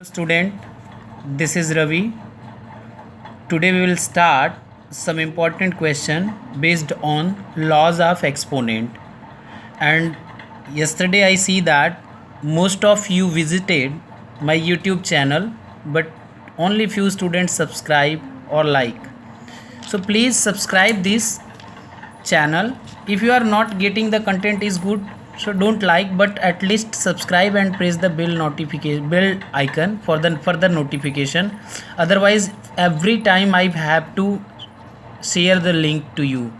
Student, this is Ravi. Today we will start some important question based on laws of exponent. And yesterday I see that most of you visited my YouTube channel, but only few students subscribe or like. So please subscribe this channel. If you are not getting the content is good, so don't like, but at least subscribe and press the bell icon for the further notification. Otherwise every time I have to share the link to you,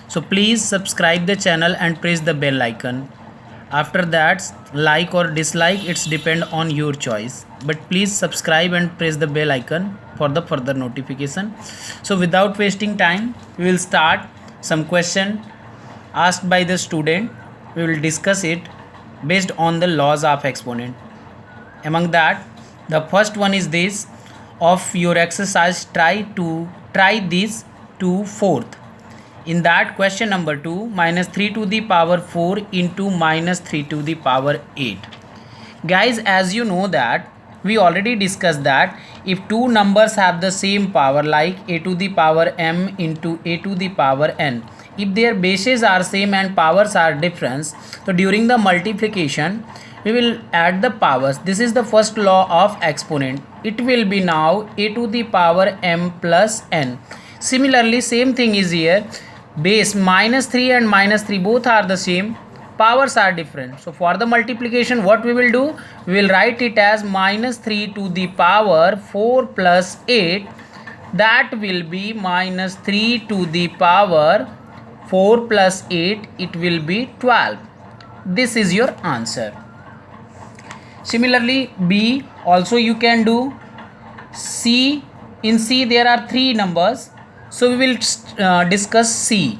so please subscribe the channel and press the bell icon. After that, like or dislike, it's depend on your choice, but please subscribe and press the bell icon for the further notification. So without wasting time, we will start some question asked by the student. We will discuss it based on the laws of exponent. Among that, the first one is this: of your exercise, try this to fourth. In that, question number 2, minus 3 to the power 4 into minus 3 to the power 8. Guys, as you know that we already discussed that if two numbers have the same power, like a to the power m into a to the power n, if their bases are same and powers are different, so during the multiplication we will add the powers. This is the first law of exponent. It will be now a to the power m plus n. Similarly, same thing is here. Base minus 3 and minus 3 both are the same, powers are different. So for the multiplication, what we will do, we will write it as minus 3 to the power 4 plus 8. That will be minus 3 to the power 4 plus 8, it will be 12. This is your answer. Similarly, B also you can do. C, in C there are three numbers, so we will discuss C.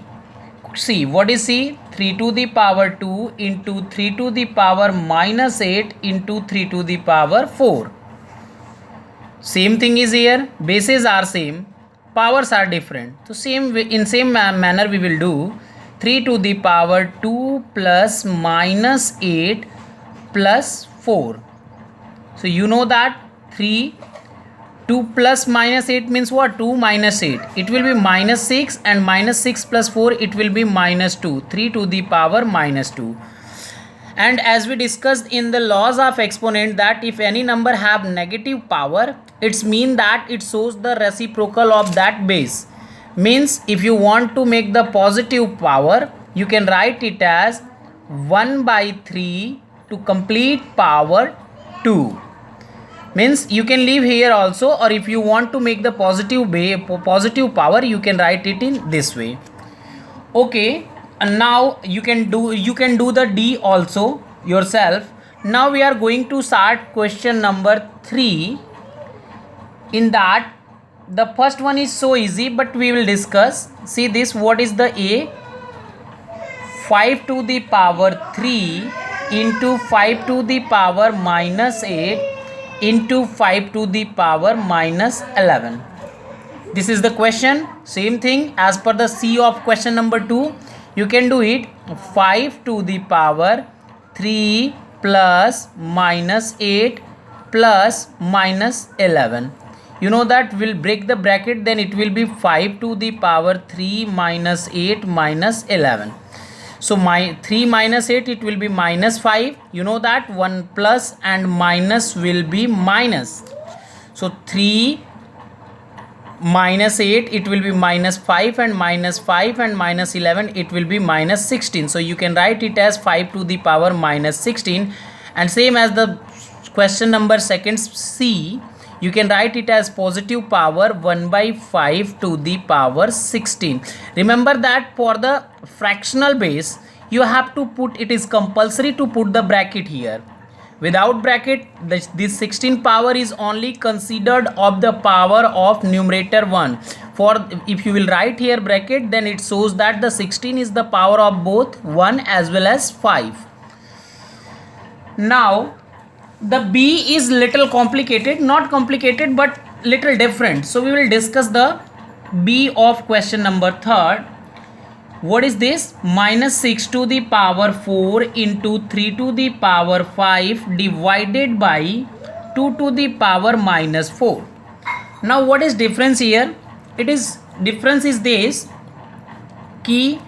C, what is C? 3 to the power 2 into 3 to the power minus 8 into 3 to the power 4. Same thing is here, bases are same, powers are different. So in same manner we will do 3 to the power 2 plus minus 8 plus 4. So you know that 2 plus minus 8 means what? 2 minus 8. It will be minus 6, and minus 6 plus 4, it will be minus 2. 3 to the power minus 2. And as we discussed in the laws of exponent, that if any number have negative power, it's mean that it shows the reciprocal of that base. Means if you want to make the positive power, you can write it as 1 by 3 to complete power 2. Means you can leave here also, or if you want to make the positive power, you can write it in this way. Okay, and now you can do the D also yourself. Now we are going to start question number 3. In that, the first one is so easy, but we will discuss. See this, what is the A? 5 to the power 3 into 5 to the power minus 8 into 5 to the power minus 11. This is the question. Same thing as per the C of question number 2. You can do it 5 to the power 3 plus minus 8 plus minus 11. You know that we'll break the bracket, then it will be 5 to the power 3 minus 8 minus 11. So my 3 minus 8, it will be minus 5. You know that 1 plus and minus will be minus. So 3 minus 8, it will be minus 5, and minus 5 and minus 11, it will be minus 16. So you can write it as 5 to the power minus 16. And same as the question number second C, you can write it as positive power 1 by 5 to the power 16. Remember that for the fractional base, you have to put, it is compulsory to put the bracket here. Without bracket, this 16 power is only considered of the power of numerator 1. For if you will write here bracket, then it shows that the 16 is the power of both 1 as well as 5. Now the B is little complicated, not complicated but little different. So we will discuss the B of question number 3rd. What is this? Minus 6 to the power 4 into 3 to the power 5 divided by 2 to the power minus 4. Now what is difference here? It is difference is this key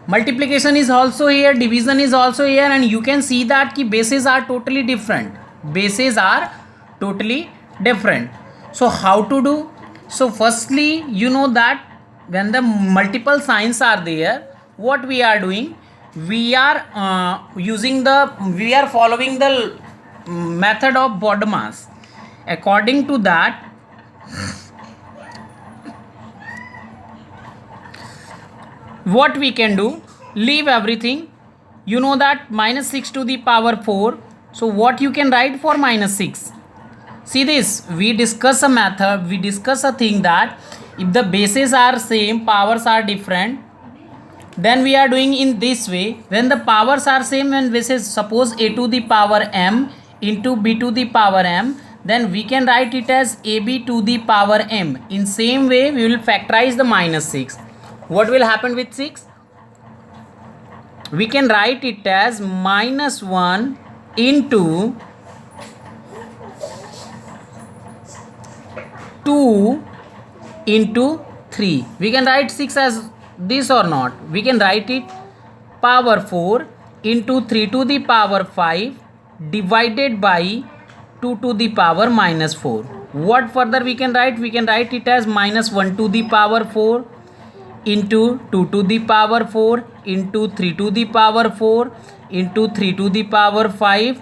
multiplication is also here, division is also here, and you can see that key bases are totally different. Bases are totally different. So how to do? So firstly, you know that when the multiple signs are there, what we are doing? We are following the method of BODMAS. According to that, what we can do, leave everything. You know that minus 6 to the power 4. So what you can write for minus 6? See this, we discuss a method, we discuss a thing that if the bases are same, powers are different, then we are doing in this way. When the powers are same, when bases, suppose a to the power m into b to the power m, then we can write it as ab to the power m. In same way, we will factorize the minus 6. What will happen with 6? We can write it as minus 1 into 2 into 3. We can write 6 as this or not? We can write it power 4 into 3 to the power 5 divided by 2 to the power minus 4. What further we can write? We can write it as minus 1 to the power 4 into 2 to the power 4 into 3 to the power 4 into 3 to the power 5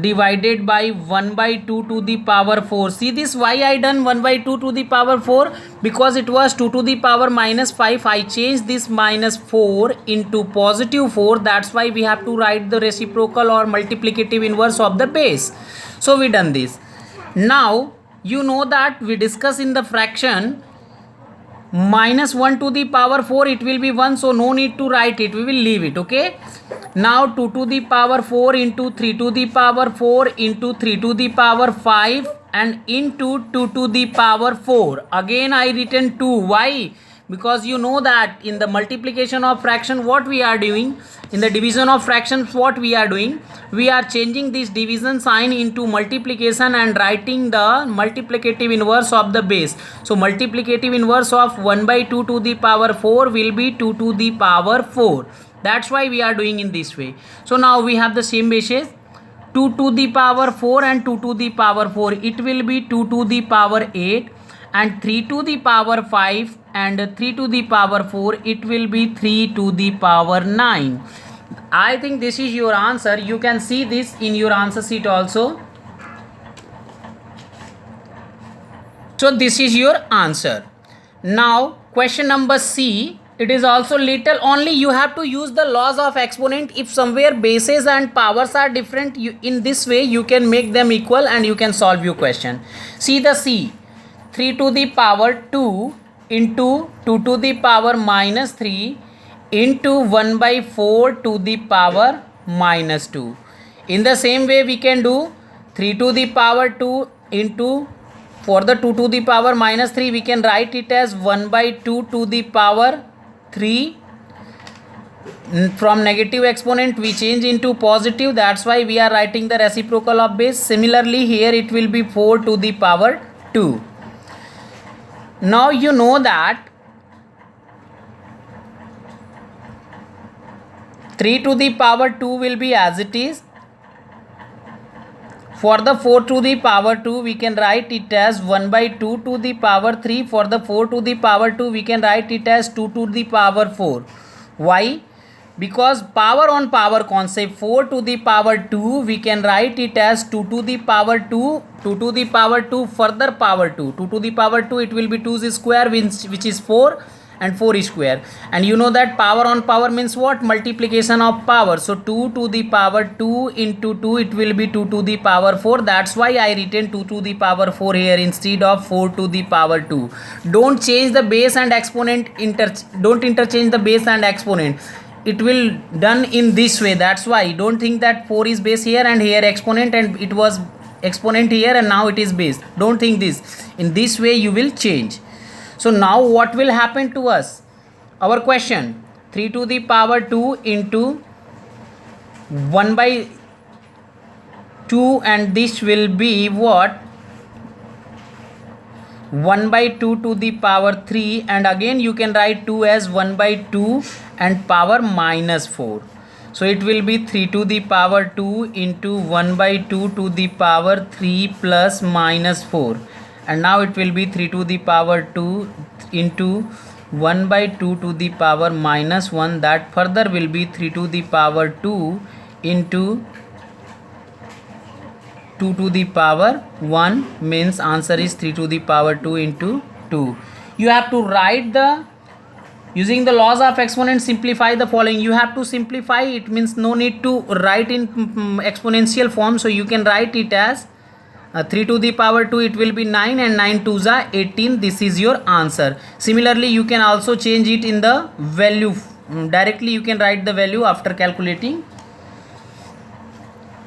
divided by 1 by 2 to the power 4. See this, why I done 1 by 2 to the power 4? Because it was 2 to the power minus 5. I changed this minus 4 into positive 4. That's why we have to write the reciprocal or multiplicative inverse of the base. So we done this. Now you know that we discuss in the fraction minus 1 to the power 4, it will be 1, so no need to write it, we will leave it. Okay, now 2 to the power 4 into 3 to the power 4 into 3 to the power 5 and into 2 to the power 4. Again I written 2. Why? Because you know that in the multiplication of fraction, what we are doing, in the division of fractions, what we are doing, we are changing this division sign into multiplication and writing the multiplicative inverse of the base. So multiplicative inverse of 1 by 2 to the power 4 will be 2 to the power 4. That's why we are doing in this way. So now we have the same bases, 2 to the power 4 and 2 to the power 4. It will be 2 to the power 8 and 3 to the power 5 and 3 to the power 4. It will be 3 to the power 9. I think this is your answer. You can see this in your answer sheet also. So this is your answer. Now question number C. It is also little, only you have to use the laws of exponent. If somewhere bases and powers are different, in this way you can make them equal and you can solve your question. See the C. 3 to the power 2 into 2 to the power minus 3 into 1 by 4 to the power minus 2. In the same way we can do 3 to the power 2 into, for the 2 to the power minus 3 we can write it as 1 by 2 to the power 3. From negative exponent we change into positive, that's why we are writing the reciprocal of base. Similarly here it will be 4 to the power 2. Now you know that 3 to the power 2 will be as it is. For the 4 to the power 2 we can write it as 1 by 2 to the power 3. For the 4 to the power 2 we can write it as 2 to the power 4. Why? Because power on power concept, 4 to the power 2 we can write it as 2 to the power 2, 2 to the power 2 further power 2, 2 to the power 2 it will be 2's square which is 4 and 4 is square. And you know that power on power means what? Multiplication of power. So 2 to the power 2 into 2 it will be 2 to the power 4. That's why I written 2 to the power 4 here instead of 4 to the power 2. Don't change the base and exponent, don't interchange the base and exponent. It will done in this way. That's why don't think that 4 is base here and here exponent and it was exponent here and now it is base. Don't think this. In this way you will change. So now what will happen to us? Our question, 3 to the power 2 into 1 by 2 and this will be what, 1 by 2 to the power 3, and again you can write 2 as 1 by 2 and power minus 4. So it will be 3 to the power 2 into 1 by 2 to the power 3 plus minus 4, and now it will be 3 to the power 2 into 1 by 2 to the power minus 1, that further will be 3 to the power 2 into 2 to the power 1, means answer is 3 to the power 2 into 2. You have to write the, using the laws of exponent, simplify the following. You have to simplify it, means no need to write in exponential form, so you can write it as 3 to the power 2, it will be 9, and 9 2s are 18. This is your answer. Similarly, you can also change it in the value. Directly you can write the value after calculating